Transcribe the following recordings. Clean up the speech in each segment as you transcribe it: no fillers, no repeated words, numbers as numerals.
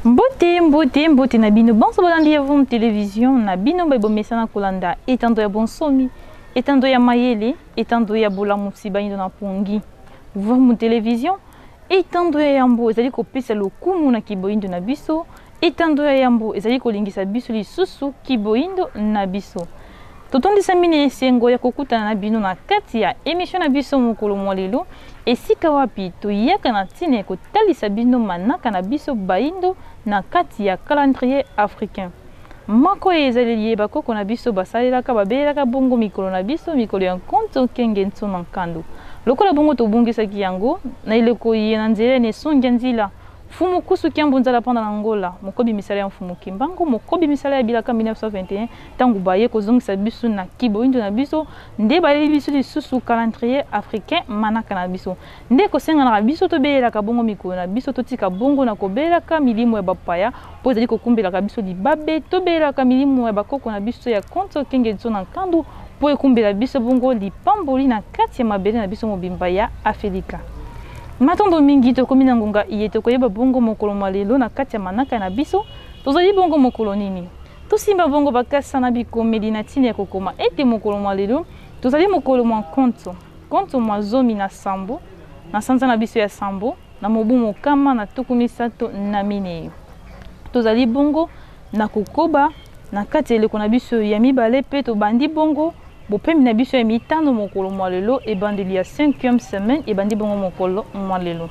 Mbote na bino bonso bolandi ya vum télévision na bino baibo mesana kolanda etando ya bonsomi etando ya mayele etando ya bolamu sibayindo na pongi vum télévision etando ya yambo ezali kopesa lokumu na kiboyindo na biso etando ya yambo ezali kolingisa biso lisusu kiboyindo na biso totondisa mine esengo ya kokutana na bino na kati ya émission na biso mokolo mwa lelo esika wapi toyaka na ntina ya kotalisa bino manaka na biso bayindo na kati ya calendrier africain moko ezali yeba koko na biso basalelaka babelaka bongo mikolo na biso mikolo ya nkonto kenge nso na nkando lokola bongo tobungisaki yango na eleko ye na nzela ne songia nzila fumu kusu kiambo nzala panda na Angola mokobi misala ya mfumu kimbango mokobi misala ya bilaka 1921 tangu baye kozongisa biso na kiboyindo na biso nde baleli biso lisusu calendrier africain manaka na biso nde kosenga na biso tobelaka bongo mikolo na biso totika bongo na kobelaka milimo ya bapaya po ezali kokumbelaka biso libabe tobelaka milimo ya bakoko na biso ya konto kenge nso na nkandu po ekumbela biso bongo lipamboli na kati ya mabele na biso mobimba ya Afrika. Matondo mingi tokomi na ngonga iye tokoyeba bongo mokolo malelo na kati ya manaka na biso tozali bongo mokolo nini tosimba bongo bakasa na bikomeli na tini ya kokoma ete mokolo malelo tozali mokolo mwa konto mwa zomi na sambo na sanza na biso ya sambo na mobu mokama na tuku misato na mineyo tozali bongo na kokoba na kati ya eleko na biso ya mibale pe tobandi bongo bopemi na biso ya mitano mokolo mwa lelo ebandeli ya 5e semaine ebandi bongo mokolo mwa lelo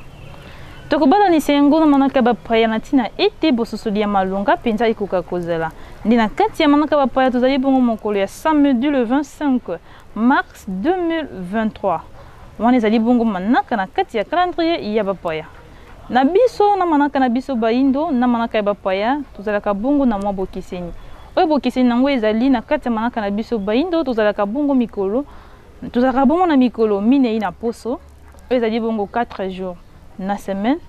tokobalanisa yango na manaka bapaya na ntina ete bososoli ya malonga mpenza ekoka kozala nde na kati ya manaka bapaya tozali bongo mokolo ya samedi le 25 mars 2023 wana ezali bongo manaka na kati ya calendrier ya bapaya na biso na manaka na biso bayindo na manaka ya bapaya tozalaka bongo na mwa bokeseni oyo bokeseni nango ezali na kati ya manaka na biso bayindo tozalaka bongo mikolo tozalaka bongo na mikolo minei na poso oyo ezali bongo 4 jours na semaine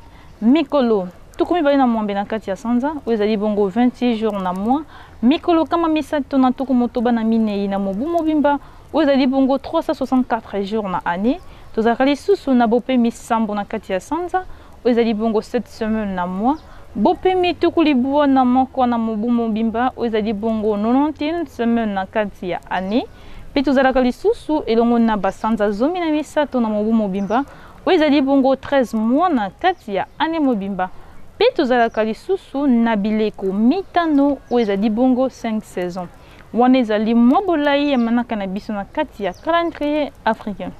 mikolo tukomi bali na mwambe na kati ya sanza oyo ezali bongo 26 jours na mois mikolo kama misato na tuku motoba na minei na mobu mobimba oyo ezali bongo 364 jours na année tozalaka lisusu na bopemi sambo na kati ya sanza oyo ezali bongo 7 semaines na mois bopemi tuku libua na moko na mobu mobimba oyo ezali bongo 91 semaines na kati ya année pe tozalaka lisusu elongo na basanza zomi na misato na mobu mobimba oyo ezali bongo 13 mois na kati ya année mobimba pe tozalaka lisusu na bileko mitano oyo ezali bongo 5 saisons wana ezali mwa bolai ya manaka na biso na kati ya calendrier africain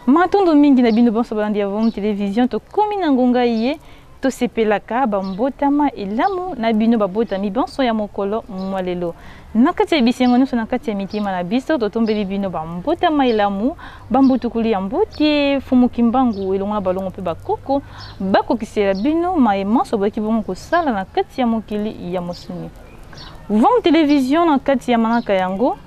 matondo mingi na bino bonso balandi ya vom télévision tokomi na ngonga iye tosepelaka bambotama elamu na bino babotami bonso ya mokolo mwa lelo na kati ya bisengo nyonso na kati ya mitima na biso totombeli bino bambotama elamu bambutukuli ya mbote fumu kimbangu elongo na balongo mpe bakoko bakokisela bino maemanso boyaki bongo kosala na kati ya mokili ya mosuni vom télévision na kati ya manaka yango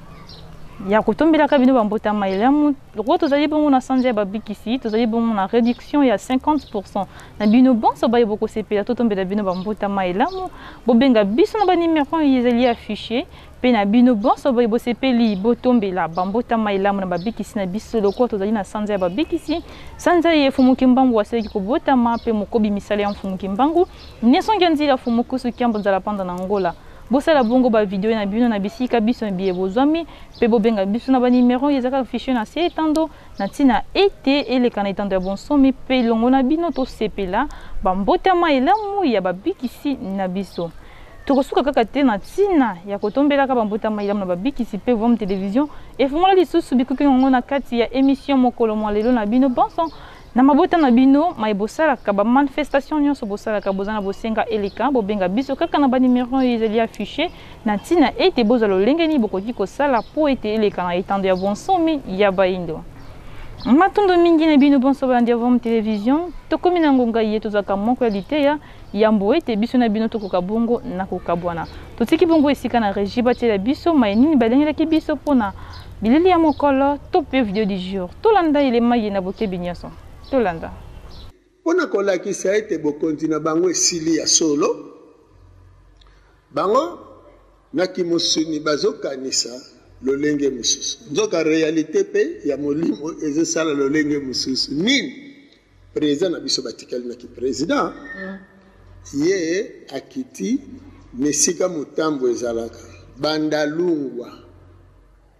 ya kotombelaka bino bambotama elamu loko tozali bongo na sanza ya babikisi tozali bongo na réduction ya 50% na bino bonso baye bokosepela totombela bino bambotama elamu bobenga biso na banimero ezali affiché pe na bino bonso baye bosepeli botombela bambotama elamu na babikisi na biso loko tozali na sanza ya babikisi sanza ye fumu kimbangu aseleki kobotama pe mokobi misala ya mfumu kimbangu nesongia nzila fumu kusu kiambo nzala panda na Angola bosala bongo ba video na bino na bisika biso biye bozwami pe bobenga biso na ba numéro ezaka affiché na se etando na tina ete eleka na etando ya bonsomi pe longo na bino to sepela bambotama elamu ya babikisi na biso tokosuka kaka te na tina ya kotombelaka bambotama elamu na babikisi pe vom télévision efongola lisusu bikuki ngo na kati ya émission mokolo mwa lelo na bino bonso na mabota na bino maebosalaka ba manifestation nyonso bosalaka bozana bosenga eleka bobenga biso kaka na ba numéro ezali affiché na tina ete bozalo lengeni bokoki kosala po ete eleka na etando ya bonsomi ya bayindo matondo mingi na bino bonso balandi ya vom télévision tokomi na ngonga iye tozaka moko ya liteya yambo ete biso na bino tokoka bongo na kokabwana totiki bongo esika na régie batela biso mayenini balengelaki biso mpona bileli ya mokolo to pe video du jour tolanda elema ye na bokebi nyonso tolanda pona kolakisa ete bokonzi na bango esili ya solo bango naki mosuni bazokanisa lolenge mosusu nzoka réalité pe ya molimo ezosala lolenge mosusu nini président na biso batikali na ki président ye akiti mesika mutambo ezalaka bandalungwa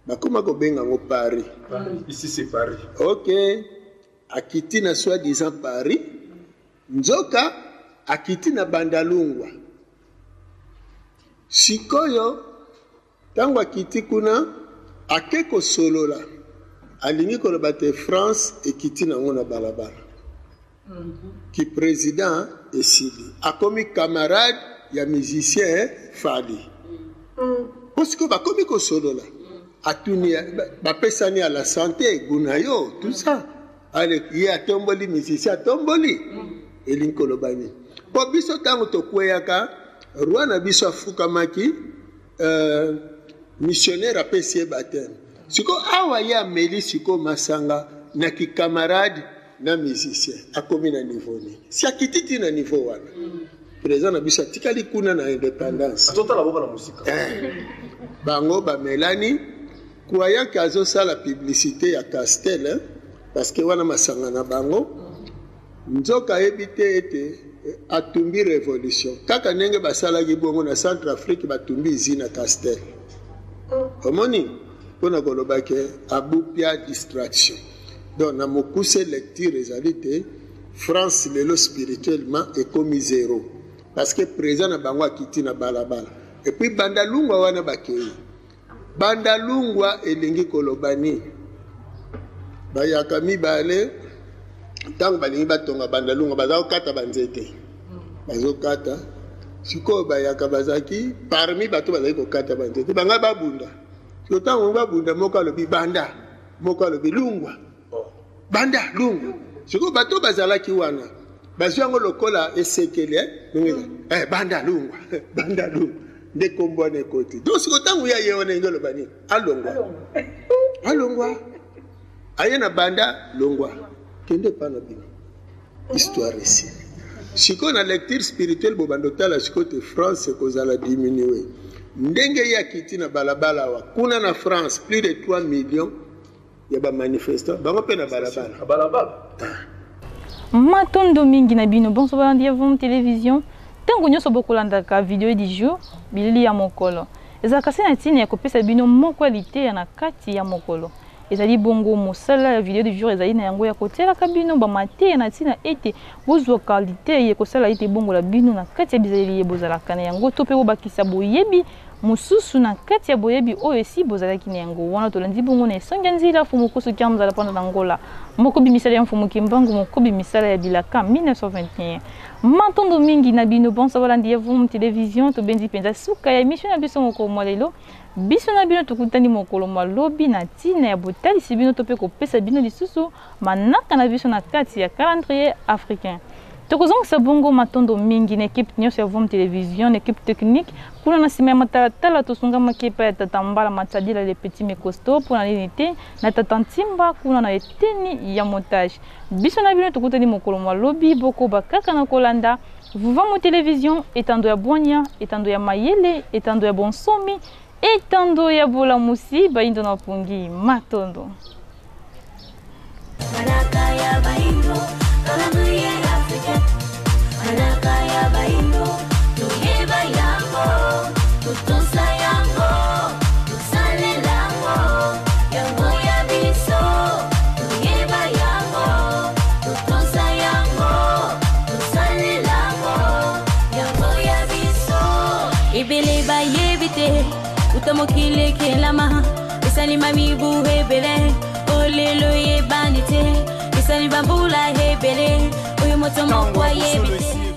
bakoma ko benga ngo Paris. Ici c'est Paris. OK, akiti na soi-disant Paris, nzoka akiti na bandalungwa. Sikoyo tango akiti kuna akeko solola alingi koloba te France ekiti na ngona balabala. Ki président esili akomi camarade ya musicien Fali. Parce que bakomi ko solola atuni bapesani à la santé gunayo tout ça. Ale ye atomboli musicien atomboli elingi koloba ni. Po biso tango tokweyaka roi na biso afukamaki missionnaire apesi ye baptême. Siko awa ya meli siko masanga na ki camarade na musicien akomi na niveau ni. Si akititi na niveau wana. Président na biso atikali kuna na indépendance. Atotala boka na musika. Bango ba Melani croyant qu'azo ça la publicité à Castel hein, parce que wana masanga na bango nzoka ebité ete atumbi révolution. Kaka nenge basala ki bongo na Centrafrique batumbi izina Castel. Omoni pona koloba ke abupia distraction. Donc na mokuse lecture ezalité France lelo spirituellement est comme zéro parce que présent na bango akiti na balabala et puis bandalungwa wana bakei bandalungwa elingi kolobani bayaka mibale tango balingi batonga bandalungwa bazokata banzete bazokata sikoyo bayaka bazaki parmi bato bazali kokata banzete banga babunda siko tango babunda moko alobi banda moko alobi lungwa banda lungwa siko bato bazalaki wana bazwi yango lokola esekele banda lungwa banda lungwa nde kombo na ekoti donc siko tango ya ye wana ingo lobani alongwa aye na banda longwa kende pana bino histoire ici siko na lecture spirituelle bobandotala siko te France kozala diminuer ndenge ya kiti na balabala wa kuna na France plus de 3 millions ya ba manifestants bango pe na balabala matondo mingi na bino bonso balandi avant télévision tango nyoso bokolandaka video du jour bilili ya mokolo ezalaka se na tina ya kopesa bino mokwalité ya na kati ya mokolo ezali bongo mosala ya video du jour ezali na yango ya kotielaka bino bamate na tina ete bozwa qualité ya kosala ete bongo la bino na kati ya bizaleli ye bozalaka na yango to mpe bobakisa boyebi mosusu na kati ya boyebi oyo esi bozalaki na yango wana tolandi bongo na esongi ya nzela fumu koso kia mozala mpona na ngola mokobi misala ya mfumu kimbangu mokobi misala ya bilaka 1921 matondo mingi na bino bonso balandi ya vum télévision tobendi mpenza suka ya émission na biso mokolo mwa lelo biso na bino tokutani mokolo mwa lobi na ntina ya botalisi bino to mpe kopesa bino lisusu manaka na biso na kati ya calendrier africain tokozongisa bongo matondo mingi na ekipe nyonso ya Vom Télévision na ekipe technique kuna na nsima ya matalatala tosungamaki epai ya tata mbala matsadila le petit mecosto mpona nini te na tata ntimba kuna na eteni ya montage biso na bino tokutani mokolo mwa lobi bokoba kaka na kolanda Vom Télévision etando ya bwanya etando ya mayele etando ya bonsomi etando ya bolamusi baindo na pungi matondo Anakaya baindo, tuyeba yango, tutusa yango, tusale lango, yango ya biso, tuyeba yango, tutusa yango, tusale lango, yango ya biso. Ibele ba yebite, utamokile kelama, isali mami bu hebele, olelo ye bandite, isali bambula hebele. Moto mokwa yebite